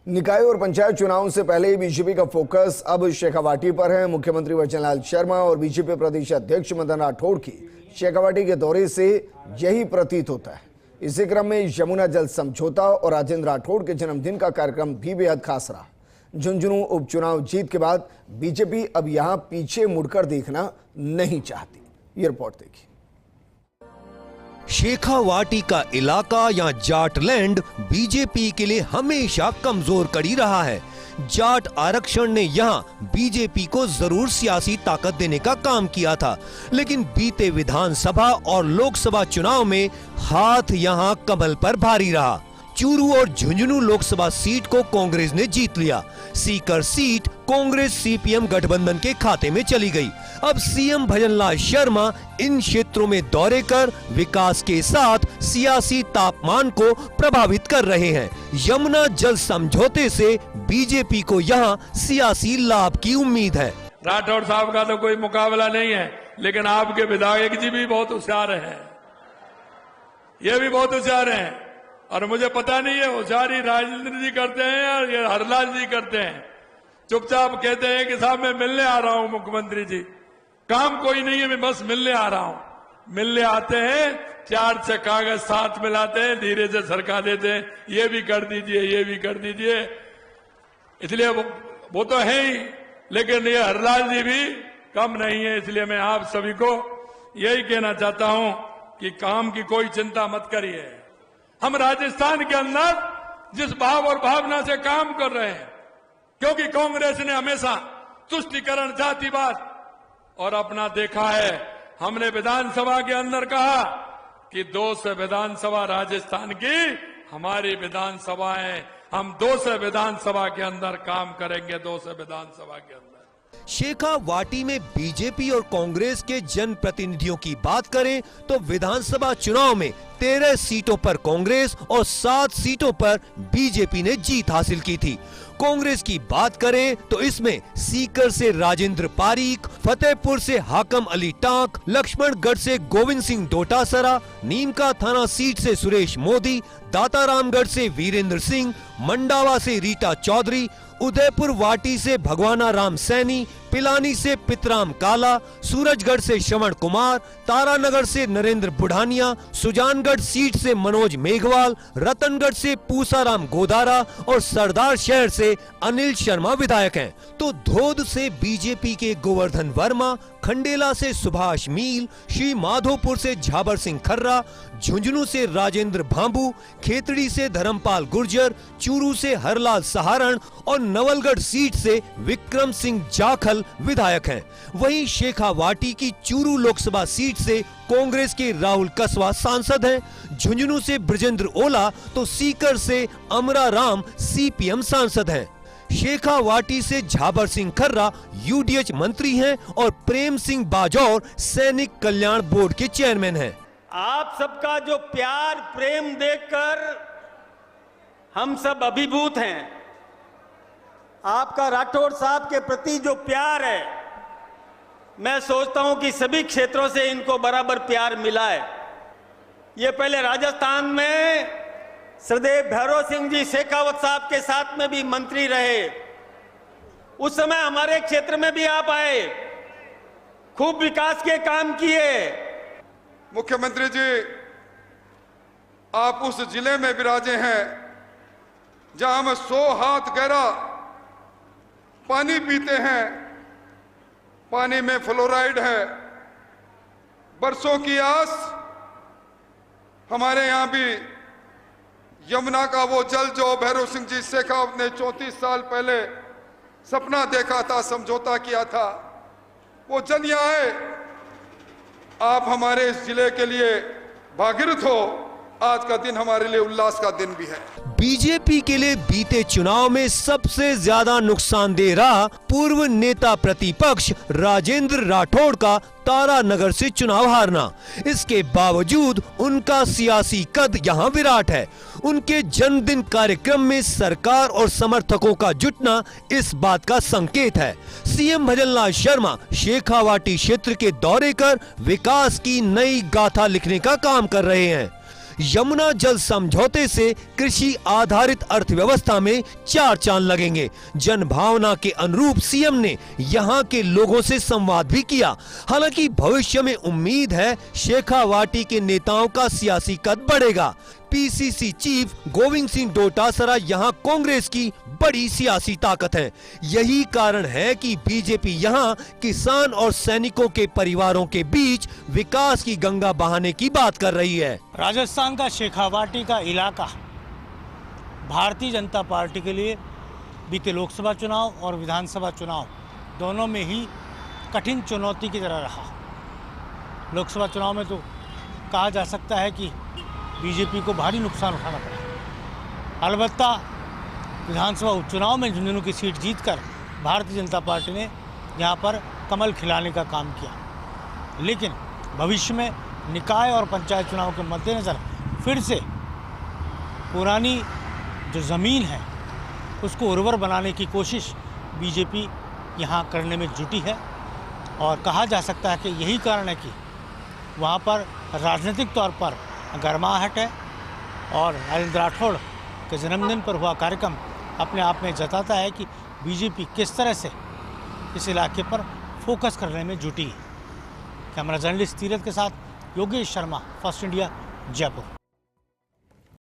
निकाय और पंचायत चुनाव से पहले ही बीजेपी का फोकस अब शेखावाटी पर है। मुख्यमंत्री वचनलाल शर्मा और बीजेपी प्रदेश अध्यक्ष मदन राठौड़ की शेखावाटी के दौरे से यही प्रतीत होता है। इसी क्रम में यमुना जल समझौता और राजेंद्र राठौड़ के जन्मदिन का कार्यक्रम भी बेहद खास रहा। झुंझुनू उपचुनाव जीत के बाद बीजेपी अब यहां पीछे मुड़कर देखना नहीं चाहती। ये रिपोर्ट देखिए। शेखावाटी का इलाका या जाटलैंड बीजेपी के लिए हमेशा कमजोर कड़ी रहा है। जाट आरक्षण ने यहाँ बीजेपी को जरूर सियासी ताकत देने का काम किया था, लेकिन बीते विधानसभा और लोकसभा चुनाव में हाथ यहाँ कमल पर भारी रहा। चूरू और झुंझुनू लोकसभा सीट को कांग्रेस ने जीत लिया। सीकर सीट कांग्रेस सीपीएम गठबंधन के खाते में चली गई। अब सीएम भजनलाल शर्मा इन क्षेत्रों में दौरे कर विकास के साथ सियासी तापमान को प्रभावित कर रहे हैं। यमुना जल समझौते से बीजेपी को यहाँ सियासी लाभ की उम्मीद है। राठौड़ साहब का तो कोई मुकाबला नहीं है, लेकिन आपके विधायक जी भी बहुत होशियार हैं। ये भी बहुत होशियार हैं और मुझे पता नहीं है होशियारी राजेंद्र जी करते हैं या ये हरलाल जी करते हैं। चुपचाप कहते हैं कि साहब मैं मिलने आ रहा हूं मुख्यमंत्री जी, काम कोई नहीं है, मैं बस मिलने आ रहा हूं। मिलने आते हैं, 4 कागज साथ मिलाते हैं, धीरे से सरका देते हैं, ये भी कर दीजिए, ये भी कर दीजिए। इसलिए वो तो है ही, लेकिन ये हरलाल जी भी कम नहीं है। इसलिए मैं आप सभी को यही कहना चाहता हूं कि काम की कोई चिंता मत करिए। हम राजस्थान के अंदर जिस भाव और भावना से काम कर रहे हैं, क्योंकि कांग्रेस ने हमेशा तुष्टीकरण, जातिवाद और अपना देखा है। हमने विधानसभा के अंदर कहा कि 200 विधानसभा राजस्थान की हमारी विधानसभा है, हम 200 विधानसभा के अंदर काम करेंगे। 200 विधानसभा के अंदर शेखावाटी में बीजेपी और कांग्रेस के जनप्रतिनिधियों की बात करें तो विधानसभा चुनाव में 13 सीटों पर कांग्रेस और 7 सीटों पर बीजेपी ने जीत हासिल की थी। कांग्रेस की बात करें तो इसमें सीकर से राजेंद्र पारीक, फतेहपुर से हाकम अली टांक, लक्ष्मणगढ़ से गोविंद सिंह डोटासरा, नीमका थाना सीट से सुरेश मोदी, दातारामगढ़ से वीरेंद्र सिंह, मंडावा से रीटा चौधरी, उदयपुर वाटी से भगवाना राम सैनी, पिलानी से पितराम काला, सूरजगढ़ से श्रवण कुमार, तारानगर से नरेंद्र बुढ़ानिया, सुजानगढ़ सीट से मनोज मेघवाल, रतनगढ़ से पूसाराम गोदारा और सरदार शहर से अनिल शर्मा विधायक हैं। तो धोद से बीजेपी के गोवर्धन वर्मा, खंडेला से सुभाष मील, श्री माधोपुर से झाबर सिंह खर्रा, झुंझुनू से राजेंद्र भांबू, खेतड़ी से धर्मपाल गुर्जर, चूरू से हरलाल सहारण और नवलगढ़ सीट से विक्रम सिंह जाखल विधायक हैं। वहीं शेखावाटी की चूरू लोकसभा सीट से कांग्रेस के राहुल कसवा सांसद हैं। झुंझुनू से ब्रजेंद्र ओला तो सीकर से अमरा राम सीपीएम सांसद हैं। शेखावाटी से झाबर सिंह खर्रा यूडीएच मंत्री हैं और प्रेम सिंह बाजौर सैनिक कल्याण बोर्ड के चेयरमैन हैं। आप सबका जो प्यार प्रेम देखकर हम सब अभिभूत हैं। आपका राठौड़ साहब के प्रति जो प्यार है, मैं सोचता हूं कि सभी क्षेत्रों से इनको बराबर प्यार मिला है। ये पहले राजस्थान में सरदेव भैरव सिंह जी शेखावत साहब के साथ में भी मंत्री रहे। उस समय हमारे क्षेत्र में भी आप आए, खूब विकास के काम किए। मुख्यमंत्री जी, आप उस जिले में विराजे हैं जहां हम 100 हाथ गहरा पानी पीते हैं। पानी में फ्लोराइड है। बरसों की आस हमारे यहां भी यमुना का वो जल जो भैरव सिंह जी शेखावत ने 34 साल पहले सपना देखा था, समझौता किया था, वो जल यहां है। आप हमारे इस जिले के लिए भागीरथ हो। आज का दिन हमारे लिए उल्लास का दिन भी है। बीजेपी के लिए बीते चुनाव में सबसे ज्यादा नुकसानदेह रहा पूर्व नेता प्रतिपक्ष राजेंद्र राठौड़ का तारानगर से चुनाव हारना। इसके बावजूद उनका सियासी कद यहाँ विराट है। उनके जन्मदिन कार्यक्रम में सरकार और समर्थकों का जुटना इस बात का संकेत है। सीएम भजनलाल शर्मा शेखावाटी क्षेत्र के दौरे कर विकास की नई गाथा लिखने का काम कर रहे हैं। यमुना जल समझौते से कृषि आधारित अर्थव्यवस्था में चार चांद लगेंगे। जन भावना के अनुरूप सीएम ने यहां के लोगों से संवाद भी किया। हालांकि भविष्य में उम्मीद है शेखावाटी के नेताओं का सियासी कद बढ़ेगा। पीसीसी चीफ गोविंद सिंह डोटासरा यहां कांग्रेस की बड़ी सियासी ताकत है। यही कारण है कि बीजेपी यहां किसान और सैनिकों के परिवारों के बीच विकास की गंगा बहाने की बात कर रही है। राजस्थान का शेखावाटी का इलाका भारतीय जनता पार्टी के लिए बीते लोकसभा चुनाव और विधानसभा चुनाव दोनों में ही कठिन चुनौती की तरह रहा। लोकसभा चुनाव में तो कहा जा सकता है कि बीजेपी को भारी नुकसान उठाना पड़ा। अलबत्ता विधानसभा उपचुनाव में झुंझुनू की सीट जीतकर भारतीय जनता पार्टी ने यहाँ पर कमल खिलाने का काम किया। लेकिन भविष्य में निकाय और पंचायत चुनाव के मद्देनज़र फिर से पुरानी जो ज़मीन है उसको उर्वर बनाने की कोशिश बीजेपी यहाँ करने में जुटी है। और कहा जा सकता है कि यही कारण है कि वहाँ पर राजनीतिक तौर पर गर्माहट है। और राजेंद्र राठौड़ के जन्मदिन पर हुआ कार्यक्रम अपने आप में जताता है कि बीजेपी किस तरह से इस इलाके पर फोकस करने में जुटी है। कैमरा जर्नलिस्ट तीरथ के साथ योगेश शर्मा, फर्स्ट इंडिया, जयपुर।